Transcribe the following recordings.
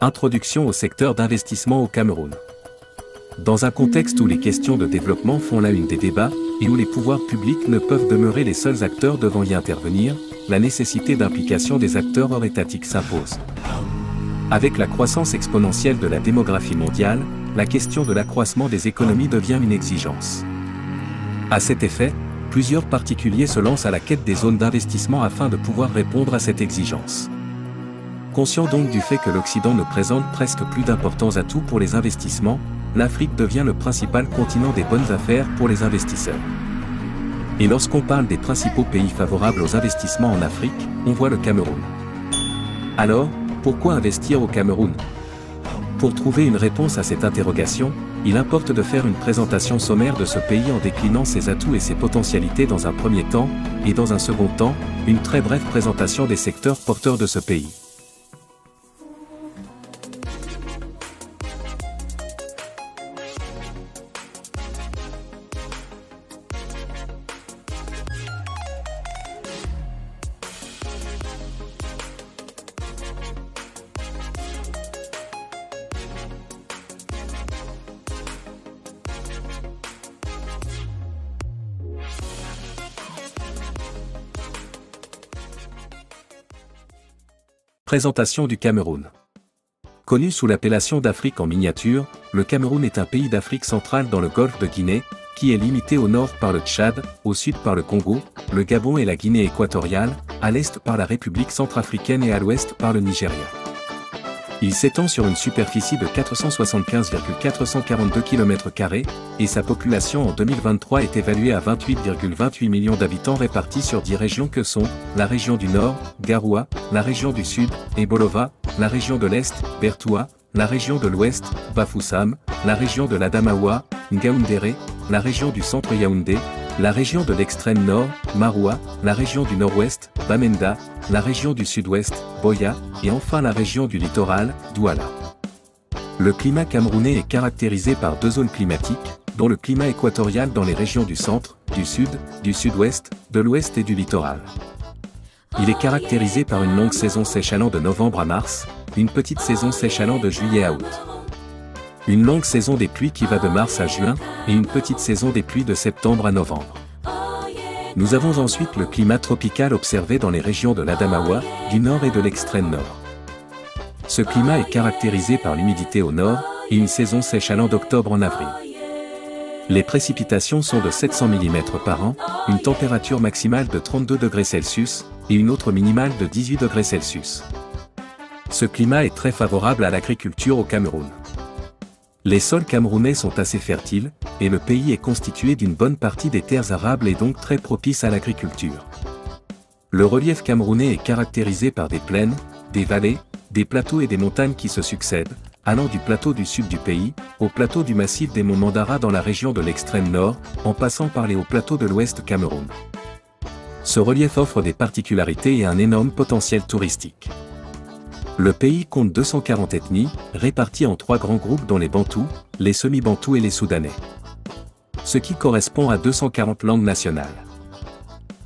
Introduction au secteur d'investissement au Cameroun. Dans un contexte où les questions de développement font la une des débats, et où les pouvoirs publics ne peuvent demeurer les seuls acteurs devant y intervenir, la nécessité d'implication des acteurs hors étatiques s'impose. Avec la croissance exponentielle de la démographie mondiale, la question de l'accroissement des économies devient une exigence. À cet effet, plusieurs particuliers se lancent à la quête des zones d'investissement afin de pouvoir répondre à cette exigence. Conscient donc du fait que l'Occident ne présente presque plus d'importants atouts pour les investissements, l'Afrique devient le principal continent des bonnes affaires pour les investisseurs. Et lorsqu'on parle des principaux pays favorables aux investissements en Afrique, on voit le Cameroun. Alors, pourquoi investir au Cameroun? Pour trouver une réponse à cette interrogation, il importe de faire une présentation sommaire de ce pays en déclinant ses atouts et ses potentialités dans un premier temps, et dans un second temps, une très brève présentation des secteurs porteurs de ce pays. Présentation du Cameroun. Connu sous l'appellation d'Afrique en miniature, le Cameroun est un pays d'Afrique centrale dans le golfe de Guinée, qui est limité au nord par le Tchad, au sud par le Congo, le Gabon et la Guinée équatoriale, à l'est par la République centrafricaine et à l'ouest par le Nigeria. Il s'étend sur une superficie de 475,442 km², et sa population en 2023 est évaluée à 28,28 millions d'habitants répartis sur 10 régions que sont, la région du Nord, Garoua, la région du Sud, Ebolova, la région de l'Est, Bertoua, la région de l'Ouest, Bafoussam, la région de l'Adamaoua, Ngaoundéré, la région du Centre Yaoundé, la région de l'extrême nord, Maroua, la région du nord-ouest, Bamenda, la région du sud-ouest, Boya, et enfin la région du littoral, Douala. Le climat camerounais est caractérisé par deux zones climatiques, dont le climat équatorial dans les régions du centre, du sud, du sud-ouest, de l'ouest et du littoral. Il est caractérisé par une longue saison sèche allant de novembre à mars, une petite saison sèche allant de juillet à août. Une longue saison des pluies qui va de mars à juin, et une petite saison des pluies de septembre à novembre. Nous avons ensuite le climat tropical observé dans les régions de l'Adamaoua, du nord et de l'extrême nord. Ce climat est caractérisé par l'humidité au nord, et une saison sèche allant d'octobre en avril. Les précipitations sont de 700 mm par an, une température maximale de 32 degrés Celsius, et une autre minimale de 18 degrés Celsius. Ce climat est très favorable à l'agriculture au Cameroun. Les sols camerounais sont assez fertiles, et le pays est constitué d'une bonne partie des terres arables et donc très propice à l'agriculture. Le relief camerounais est caractérisé par des plaines, des vallées, des plateaux et des montagnes qui se succèdent, allant du plateau du sud du pays, au plateau du massif des monts Mandara dans la région de l'extrême nord, en passant par les hauts plateaux de l'ouest Cameroun. Ce relief offre des particularités et un énorme potentiel touristique. Le pays compte 240 ethnies, réparties en 3 grands groupes dont les Bantous, les semi-Bantous et les Soudanais. Ce qui correspond à 240 langues nationales.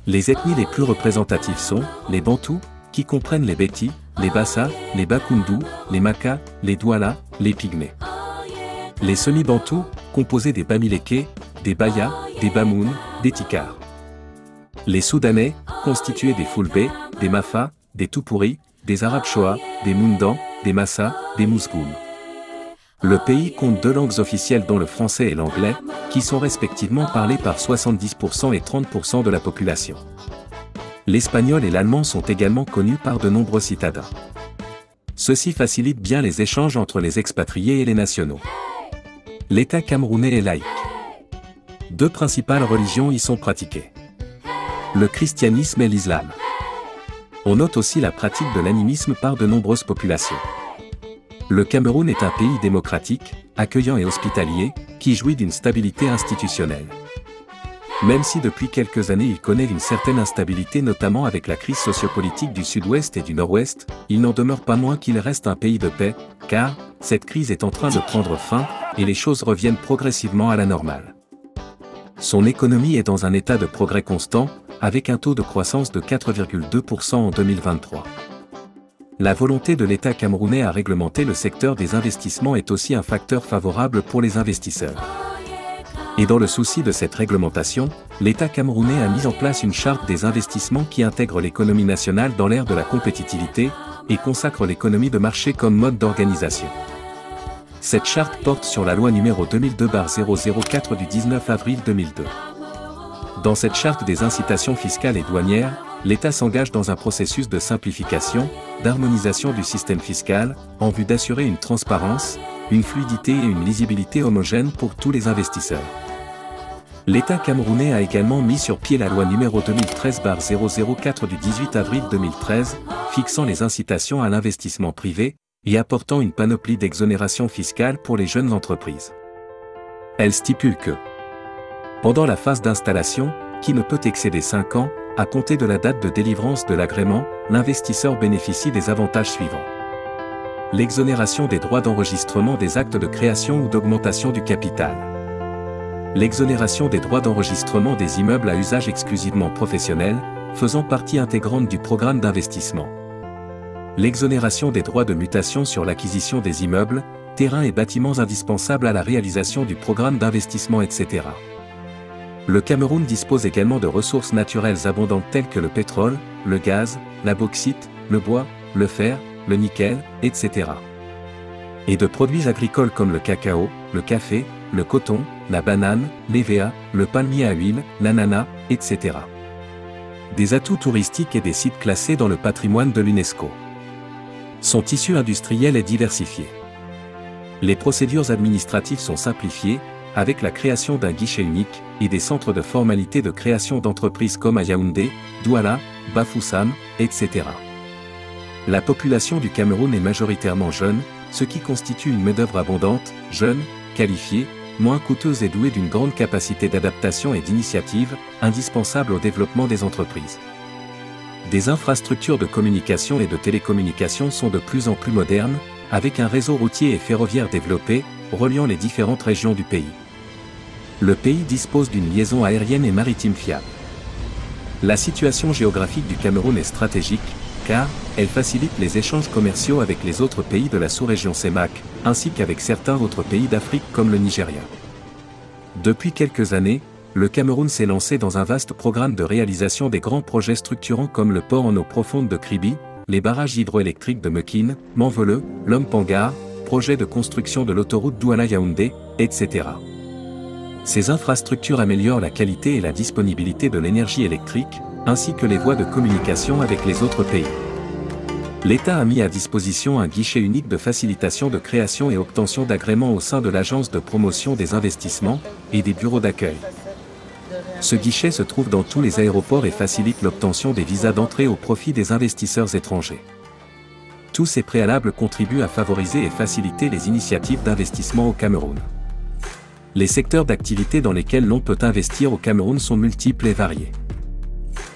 Les ethnies les plus représentatives sont, les Bantous, qui comprennent les Bétis, les Bassa, les Bakoundou, les Maka, les Douala, les Pygmées. Les semi-Bantous, composés des Bamileke, des Baya, des Bamoun, des Tikars. Les Soudanais, constitués des Foulbé, des Mafa, des Toupouri, des Arabes Shoa, des Moundans, des Massa, des Mousgoum. Le pays compte 2 langues officielles dont le français et l'anglais, qui sont respectivement parlés par 70% et 30% de la population. L'espagnol et l'allemand sont également connus par de nombreux citadins. Ceci facilite bien les échanges entre les expatriés et les nationaux. L'État camerounais est laïque. 2 principales religions y sont pratiquées. Le christianisme et l'islam. On note aussi la pratique de l'animisme par de nombreuses populations. Le Cameroun est un pays démocratique, accueillant et hospitalier, qui jouit d'une stabilité institutionnelle. Même si depuis quelques années il connaît une certaine instabilité notamment avec la crise sociopolitique du sud-ouest et du nord-ouest, il n'en demeure pas moins qu'il reste un pays de paix, car cette crise est en train de prendre fin, et les choses reviennent progressivement à la normale. Son économie est dans un état de progrès constant, avec un taux de croissance de 4,2% en 2023. la volonté de l'État camerounais à réglementer le secteur des investissements est aussi un facteur favorable pour les investisseurs. Et dans le souci de cette réglementation, l'État camerounais a mis en place une charte des investissements qui intègre l'économie nationale dans l'ère de la compétitivité et consacre l'économie de marché comme mode d'organisation. Cette charte porte sur la loi numéro 2002/004 du 19 avril 2002. Dans cette charte des incitations fiscales et douanières, l'État s'engage dans un processus de simplification, d'harmonisation du système fiscal, en vue d'assurer une transparence, une fluidité et une lisibilité homogène pour tous les investisseurs. L'État camerounais a également mis sur pied la loi numéro 2013/004 du 18 avril 2013, fixant les incitations à l'investissement privé, et apportant une panoplie d'exonérations fiscales pour les jeunes entreprises. Elle stipule que, pendant la phase d'installation, qui ne peut excéder 5 ans, à compter de la date de délivrance de l'agrément, l'investisseur bénéficie des avantages suivants. L'exonération des droits d'enregistrement des actes de création ou d'augmentation du capital. L'exonération des droits d'enregistrement des immeubles à usage exclusivement professionnel, faisant partie intégrante du programme d'investissement. L'exonération des droits de mutation sur l'acquisition des immeubles, terrains et bâtiments indispensables à la réalisation du programme d'investissement, etc. Le Cameroun dispose également de ressources naturelles abondantes telles que le pétrole, le gaz, la bauxite, le bois, le fer, le nickel, etc. Et de produits agricoles comme le cacao, le café, le coton, la banane, l'EVA, le palmier à huile, l'ananas, etc. Des atouts touristiques et des sites classés dans le patrimoine de l'UNESCO. Son tissu industriel est diversifié. Les procédures administratives sont simplifiées, avec la création d'un guichet unique, et des centres de formalité de création d'entreprises comme à Yaoundé, Douala, Bafoussam, etc. La population du Cameroun est majoritairement jeune, ce qui constitue une main-d'œuvre abondante, jeune, qualifiée, moins coûteuse et douée d'une grande capacité d'adaptation et d'initiative, indispensable au développement des entreprises. Des infrastructures de communication et de télécommunication sont de plus en plus modernes, avec un réseau routier et ferroviaire développé, reliant les différentes régions du pays. Le pays dispose d'une liaison aérienne et maritime fiable. La situation géographique du Cameroun est stratégique, car elle facilite les échanges commerciaux avec les autres pays de la sous-région CEMAC, ainsi qu'avec certains autres pays d'Afrique comme le Nigeria. Depuis quelques années, le Cameroun s'est lancé dans un vaste programme de réalisation des grands projets structurants comme le port en eau profonde de Kribi, les barrages hydroélectriques de Mekine, Manveleu, Lompangar, projet de construction de l'autoroute Douala-Yaoundé, etc. Ces infrastructures améliorent la qualité et la disponibilité de l'énergie électrique, ainsi que les voies de communication avec les autres pays. L'État a mis à disposition un guichet unique de facilitation de création et obtention d'agréments au sein de l'Agence de promotion des investissements et des bureaux d'accueil. Ce guichet se trouve dans tous les aéroports et facilite l'obtention des visas d'entrée au profit des investisseurs étrangers. Tous ces préalables contribuent à favoriser et faciliter les initiatives d'investissement au Cameroun. Les secteurs d'activité dans lesquels l'on peut investir au Cameroun sont multiples et variés.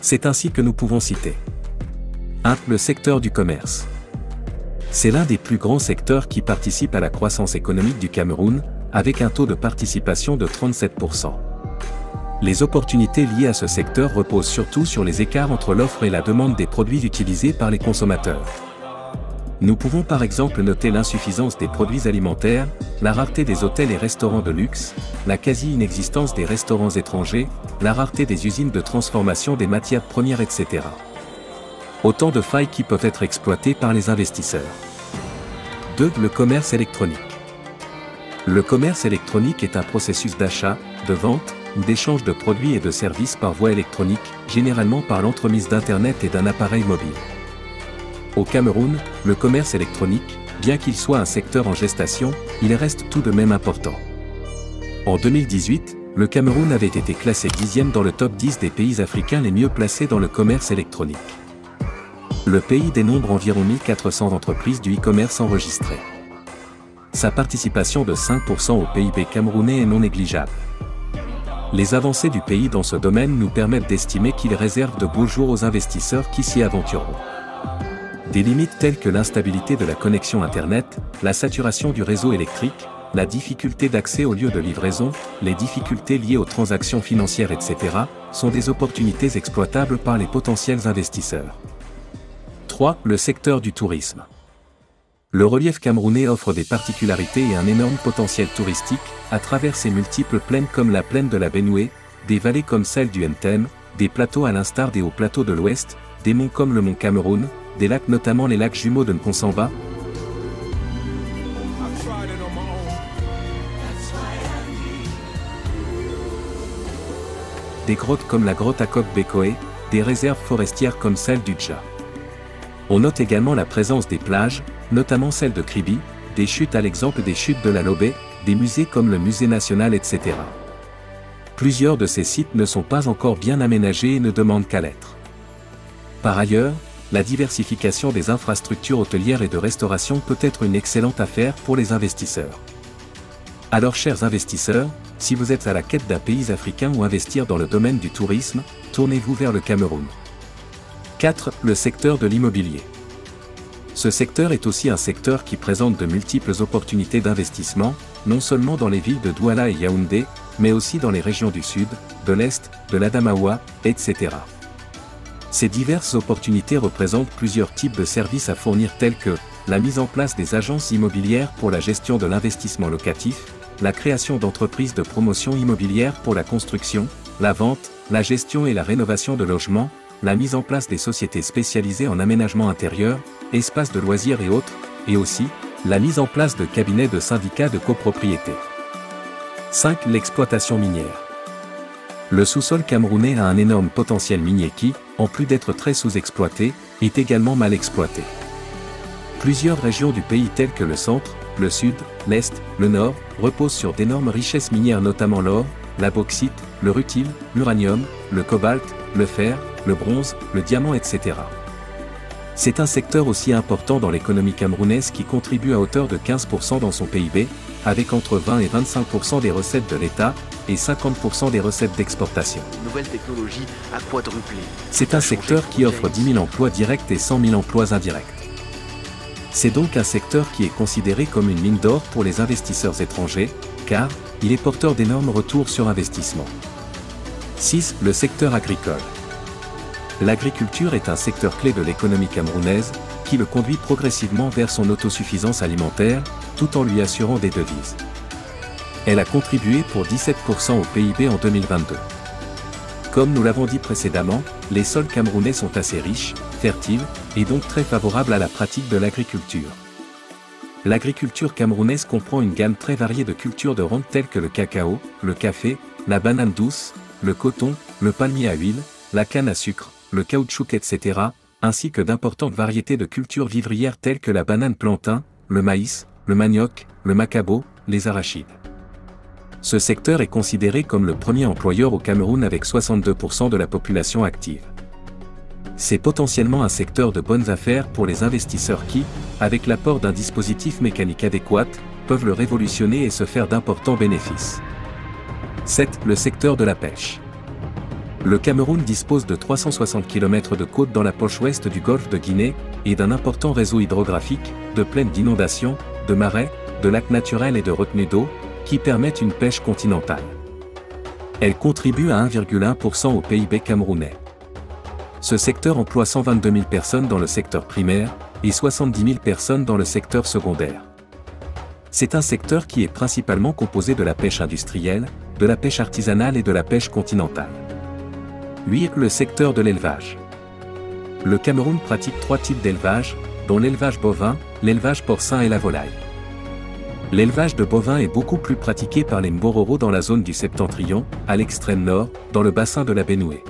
C'est ainsi que nous pouvons citer 1. Le secteur du commerce. C'est l'un des plus grands secteurs qui participe à la croissance économique du Cameroun, avec un taux de participation de 37%. Les opportunités liées à ce secteur reposent surtout sur les écarts entre l'offre et la demande des produits utilisés par les consommateurs. Nous pouvons par exemple noter l'insuffisance des produits alimentaires, la rareté des hôtels et restaurants de luxe, la quasi-inexistence des restaurants étrangers, la rareté des usines de transformation des matières premières, etc. Autant de failles qui peuvent être exploitées par les investisseurs. 2. Le commerce électronique. Le commerce électronique est un processus d'achat, de vente, ou d'échange de produits et de services par voie électronique, généralement par l'entremise d'Internet et d'un appareil mobile. Au Cameroun, le commerce électronique, bien qu'il soit un secteur en gestation, il reste tout de même important. En 2018, le Cameroun avait été classé 10e dans le top 10 des pays africains les mieux placés dans le commerce électronique. Le pays dénombre environ 1400 entreprises du e-commerce enregistrées. Sa participation de 5% au PIB camerounais est non négligeable. Les avancées du pays dans ce domaine nous permettent d'estimer qu'il réserve de beaux jours aux investisseurs qui s'y aventureront. Des limites telles que l'instabilité de la connexion Internet, la saturation du réseau électrique, la difficulté d'accès aux lieux de livraison, les difficultés liées aux transactions financières, etc., sont des opportunités exploitables par les potentiels investisseurs. 3. Le secteur du tourisme. Le relief camerounais offre des particularités et un énorme potentiel touristique, à travers ses multiples plaines comme la plaine de la Benoué, des vallées comme celle du Ntem, des plateaux à l'instar des hauts plateaux de l'Ouest, des monts comme le mont Cameroun, des lacs notamment les lacs jumeaux de Nkonsamba, des grottes comme la grotte Akok Bekoe, des réserves forestières comme celle du Dja. On note également la présence des plages, notamment celle de Kribi, des chutes à l'exemple des chutes de la Lobé, des musées comme le Musée national etc. Plusieurs de ces sites ne sont pas encore bien aménagés et ne demandent qu'à l'être. Par ailleurs, la diversification des infrastructures hôtelières et de restauration peut être une excellente affaire pour les investisseurs. Alors chers investisseurs, si vous êtes à la quête d'un pays africain ou investir dans le domaine du tourisme, tournez-vous vers le Cameroun. 4. Le secteur de l'immobilier. Ce secteur est aussi un secteur qui présente de multiples opportunités d'investissement, non seulement dans les villes de Douala et Yaoundé, mais aussi dans les régions du sud, de l'est, de l'Adamawa, etc. Ces diverses opportunités représentent plusieurs types de services à fournir tels que la mise en place des agences immobilières pour la gestion de l'investissement locatif, la création d'entreprises de promotion immobilière pour la construction, la vente, la gestion et la rénovation de logements, la mise en place des sociétés spécialisées en aménagement intérieur, espaces de loisirs et autres, et aussi, la mise en place de cabinets de syndicats de copropriété. 5. L'exploitation minière. Le sous-sol camerounais a un énorme potentiel minier qui, en plus d'être très sous-exploité, est également mal exploité. Plusieurs régions du pays telles que le centre, le sud, l'est, le nord, reposent sur d'énormes richesses minières notamment l'or, la bauxite, le rutile, l'uranium, le cobalt, le fer, le bronze, le diamant etc. C'est un secteur aussi important dans l'économie camerounaise qui contribue à hauteur de 15% dans son PIB, avec entre 20 et 25% des recettes de l'État et 50% des recettes d'exportation. Nouvelle technologie à quadrupler. C'est un secteur qui offre 10 000 emplois directs et 100 000 emplois indirects. C'est donc un secteur qui est considéré comme une mine d'or pour les investisseurs étrangers, car il est porteur d'énormes retours sur investissement. 6. Le secteur agricole. L'agriculture est un secteur clé de l'économie camerounaise, qui le conduit progressivement vers son autosuffisance alimentaire, tout en lui assurant des devises. Elle a contribué pour 17% au PIB en 2022. Comme nous l'avons dit précédemment, les sols camerounais sont assez riches, fertiles, et donc très favorables à la pratique de l'agriculture. L'agriculture camerounaise comprend une gamme très variée de cultures de rente telles que le cacao, le café, la banane douce, le coton, le palmier à huile, la canne à sucre, le caoutchouc etc., ainsi que d'importantes variétés de cultures vivrières telles que la banane plantain, le maïs, le manioc, le macabo, les arachides. Ce secteur est considéré comme le premier employeur au Cameroun avec 62% de la population active. C'est potentiellement un secteur de bonnes affaires pour les investisseurs qui, avec l'apport d'un dispositif mécanique adéquat, peuvent le révolutionner et se faire d'importants bénéfices. 7. Le secteur de la pêche. Le Cameroun dispose de 360 km de côte dans la poche ouest du golfe de Guinée, et d'un important réseau hydrographique, de plaines d'inondations, de marais, de lacs naturels et de retenues d'eau, qui permettent une pêche continentale. Elle contribue à 1,1% au PIB camerounais. Ce secteur emploie 122 000 personnes dans le secteur primaire, et 70 000 personnes dans le secteur secondaire. C'est un secteur qui est principalement composé de la pêche industrielle, de la pêche artisanale et de la pêche continentale. 8. Le secteur de l'élevage. Le Cameroun pratique 3 types d'élevage, dont l'élevage bovin, l'élevage porcin et la volaille. L'élevage de bovins est beaucoup plus pratiqué par les Mbororo dans la zone du Septentrion, à l'extrême nord, dans le bassin de la Benoué.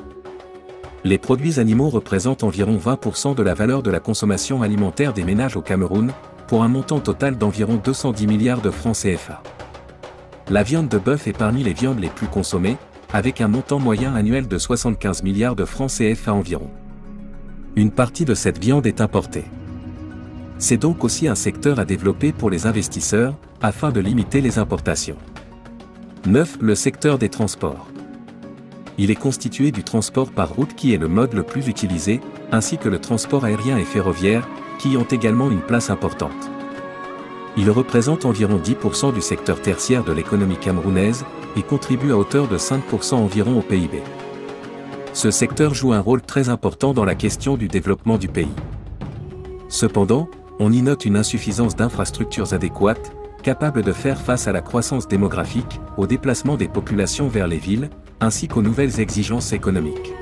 Les produits animaux représentent environ 20% de la valeur de la consommation alimentaire des ménages au Cameroun, pour un montant total d'environ 210 milliards de francs CFA. La viande de bœuf est parmi les viandes les plus consommées, avec un montant moyen annuel de 75 milliards de francs CFA environ. Une partie de cette viande est importée. C'est donc aussi un secteur à développer pour les investisseurs, afin de limiter les importations. 9. Le secteur des transports. Il est constitué du transport par route qui est le mode le plus utilisé, ainsi que le transport aérien et ferroviaire, qui ont également une place importante. Il représente environ 10% du secteur tertiaire de l'économie camerounaise, et contribue à hauteur de 5% environ au PIB. Ce secteur joue un rôle très important dans la question du développement du pays. Cependant, on y note une insuffisance d'infrastructures adéquates, capables de faire face à la croissance démographique, au déplacement des populations vers les villes, ainsi qu'aux nouvelles exigences économiques.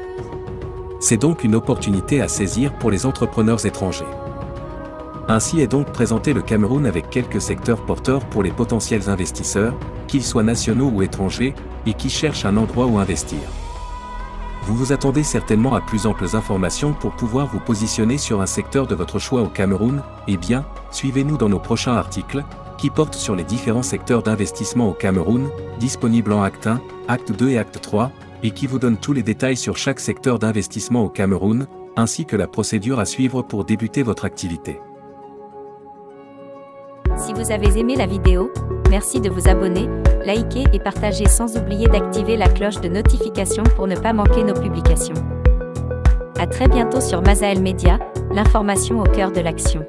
C'est donc une opportunité à saisir pour les entrepreneurs étrangers. Ainsi est donc présenté le Cameroun avec quelques secteurs porteurs pour les potentiels investisseurs, qu'ils soient nationaux ou étrangers, et qui cherchent un endroit où investir. Vous vous attendez certainement à plus amples informations pour pouvoir vous positionner sur un secteur de votre choix au Cameroun. Eh bien, suivez-nous dans nos prochains articles, qui portent sur les différents secteurs d'investissement au Cameroun, disponibles en Acte 1, Acte 2 et Acte 3, et qui vous donnent tous les détails sur chaque secteur d'investissement au Cameroun, ainsi que la procédure à suivre pour débuter votre activité. Si vous avez aimé la vidéo, merci de vous abonner, liker et partager sans oublier d'activer la cloche de notification pour ne pas manquer nos publications. À très bientôt sur Masael Media, l'information au cœur de l'action.